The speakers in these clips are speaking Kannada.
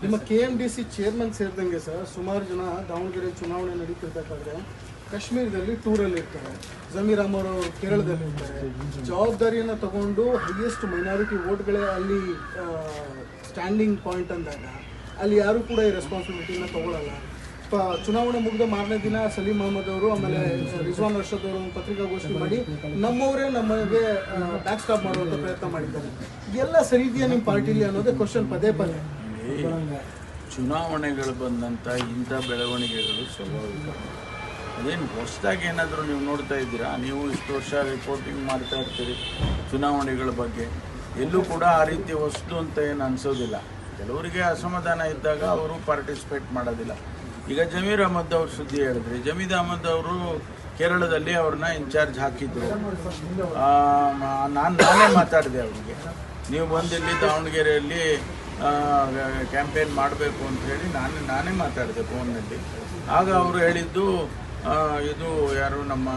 ನಿಮ್ಮ KMDC ಚೇರ್ಮನ್ ಸೇರಿದಂಗೆ ಸರ್ ಸುಮಾರು ಜನ ದಾವಣಗೆರೆ ಚುನಾವಣೆ ನಡೀತಿರ್ಬೇಕಾದ್ರೆ ಕಾಶ್ಮೀರದಲ್ಲಿ ಟೂರಲ್ಲಿ ಇರ್ತಾರೆ, ಜಮೀರ್ ಅಹಮದ್ ಅವರು ಕೇರಳದಲ್ಲಿ ಇರ್ತಾರೆ. ಜವಾಬ್ದಾರಿಯನ್ನು ತಗೊಂಡು ಹೈಯೆಸ್ಟ್ ಮೈನಾರಿಟಿ ವೋಟ್ಗಳೇ ಅಲ್ಲಿ ಸ್ಟ್ಯಾಂಡಿಂಗ್ ಪಾಯಿಂಟ್ ಅಂದಾಗ ಅಲ್ಲಿ ಯಾರು ಕೂಡ ಈ ರೆಸ್ಪಾನ್ಸಿಬಿಲಿಟಿನ ತಗೊಳ್ಳಲ್ಲ. ಚುನಾವಣೆ ಮುಗಿದ ಮಾರನೇ ದಿನ ಸಲೀಂ ಅಹಮದ್ ಅವರು ಆಮೇಲೆ ರಿಜ್ವಾನ್ ಅರ್ಷದ್ ಅವರು ಪತ್ರಿಕಾಗೋಷ್ಠಿ ಮಾಡಿ ನಮ್ಮವರೇ ನಮಗೆ ಬ್ಯಾಕ್ ಸ್ಟಾಪ್ ಮಾಡುವಂಥ ಪ್ರಯತ್ನ ಮಾಡಿದ್ದಾರೆ. ಇದೆಲ್ಲ ಸರಿ ಇದೆಯಾ ನಿಮ್ಮ ಪಾರ್ಟಿಲಿ ಅನ್ನೋದೇ ಕ್ವಶನ್ ಪದೇ ಪದೇ. ಚುನಾವಣೆಗಳು ಬಂದಂಥ ಇಂಥ ಬೆಳವಣಿಗೆಗಳು ಸ್ವಾಭಾವಿಕ. ಅದೇನು ಹೊಸದಾಗಿ ಏನಾದರೂ ನೀವು ನೋಡ್ತಾ ಇದ್ದೀರಾ? ನೀವು ಇಷ್ಟು ವರ್ಷ ರಿಪೋರ್ಟಿಂಗ್ ಮಾಡ್ತಾ ಇರ್ತೀರಿ ಚುನಾವಣೆಗಳ ಬಗ್ಗೆ, ಎಲ್ಲೂ ಕೂಡ ಆ ರೀತಿ ಹೊಸದು ಅಂತ ಏನು ಅನಿಸೋದಿಲ್ಲ. ಕೆಲವರಿಗೆ ಅಸಮಾಧಾನ ಇದ್ದಾಗ ಅವರು ಪಾರ್ಟಿಸಿಪೇಟ್ ಮಾಡೋದಿಲ್ಲ. ಈಗ ಜಮೀರ್ ಅಹಮದ್ ಅವ್ರ ಸುದ್ದಿ ಹೇಳಿದ್ರಿ. ಜಮೀರ್ ಅಹಮದ್ ಅವರು ಕೇರಳದಲ್ಲಿ ಅವ್ರನ್ನ ಇನ್ಚಾರ್ಜ್ ಹಾಕಿದ್ರು. ನಾನೇ ಮಾತಾಡಿದೆ ಅವರಿಗೆ, ನೀವು ಬಂದಿಲ್ಲಿ ದಾವಣಗೆರೆಯಲ್ಲಿ ಕ್ಯಾಂಪೇನ್ ಮಾಡಬೇಕು ಅಂತ ಹೇಳಿ ನಾನೇ ಮಾತಾಡಿದೆ ಫೋನ್ನಲ್ಲಿ. ಆಗ ಅವರು ಹೇಳಿದ್ದು, ಇದು ಯಾರು ನಮ್ಮ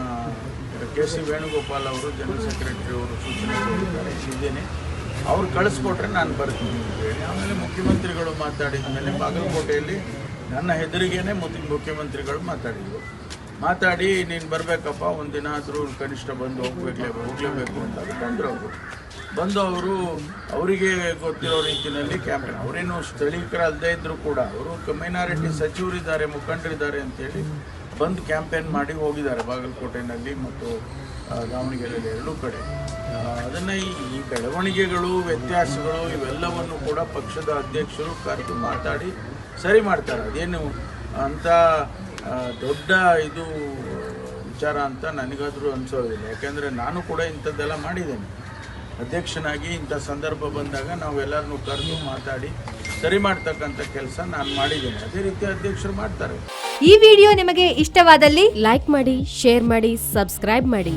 KC ವೇಣುಗೋಪಾಲ್ ಅವರು ಜನರಲ್ ಸೆಕ್ರೆಟರಿ ಅವರು ಸೂಚನೆ ಕೊಟ್ಟಿದ್ದಾರೆ, ಇದ್ದೇನೆ, ಅವ್ರು ಕಳಿಸ್ಕೊಟ್ರೆ ನಾನು ಬರ್ತೀನಿ ಅಂತ ಹೇಳಿ. ಆಮೇಲೆ ಮುಖ್ಯಮಂತ್ರಿಗಳು ಮಾತಾಡಿದ ಮೇಲೆ ಬಾಗಲಕೋಟೆಯಲ್ಲಿ ನನ್ನ ಹೆದರಿಗೇನೆ ಮುಖ್ಯಮಂತ್ರಿಗಳು ಮಾತಾಡಿ ನೀನು ಬರಬೇಕಪ್ಪ, ಒಂದಿನ ಆದರೂ ಕನಿಷ್ಠ ಬಂದು ಹೋಗಲೇಬೇಕು ಅಂತ ಬಂದು ಅವರು ಅವರಿಗೆ ಗೊತ್ತಿರೋ ರೀತಿಯಲ್ಲಿ ಕ್ಯಾಂಪೇನ್, ಅವರೇನು ಸ್ಥಳೀಕರಲ್ಲದೇ ಇದ್ದರೂ ಕೂಡ ಅವರು ಮೈನಾರಿಟಿ ಸಚಿವರಿದ್ದಾರೆ, ಮುಖಂಡರಿದ್ದಾರೆ ಅಂತೇಳಿ ಬಂದು ಕ್ಯಾಂಪೇನ್ ಮಾಡಿ ಹೋಗಿದ್ದಾರೆ ಬಾಗಲಕೋಟೆಯಲ್ಲಿ ಮತ್ತು ದಾವಣಗೆರೆಯಲ್ಲಿ ಎರಡೂ ಕಡೆ. ಅದನ್ನು ಈ ಬೆಳವಣಿಗೆಗಳು, ವ್ಯತ್ಯಾಸಗಳು ಇವೆಲ್ಲವನ್ನು ಕೂಡ ಪಕ್ಷದ ಅಧ್ಯಕ್ಷರು ಕರೆದು ಮಾತಾಡಿ ಸರಿ ಮಾಡ್ತಾರೆ. ಅದೇನು ಅಂಥ ದೊಡ್ಡ ಇದು ವಿಚಾರ ಅಂತ ನನಗಾದರೂ ಅನಿಸೋದಿಲ್ಲ. ಯಾಕೆಂದರೆ ನಾನು ಕೂಡ ಇಂಥದ್ದೆಲ್ಲ ಮಾಡಿದ್ದೇನೆ. ಅಧ್ಯಕ್ಷನಾಗಿ ಇಂಥ ಸಂದರ್ಭ ಬಂದಾಗ ನಾವೆಲ್ಲರನ್ನೂ ಕರೆದು ಮಾತಾಡಿ ಸರಿ ಮಾಡ್ತಕ್ಕಂಥ ಕೆಲಸ ನಾನು ಮಾಡಿದ್ದೇನೆ. ಅದೇ ರೀತಿ ಅಧ್ಯಕ್ಷರು ಮಾಡ್ತಾರೆ. ಈ ವಿಡಿಯೋ ನಿಮಗೆ ಇಷ್ಟವಾದಲ್ಲಿ ಲೈಕ್ ಮಾಡಿ, ಶೇರ್ ಮಾಡಿ, ಸಬ್ಸ್ಕ್ರೈಬ್ ಮಾಡಿ.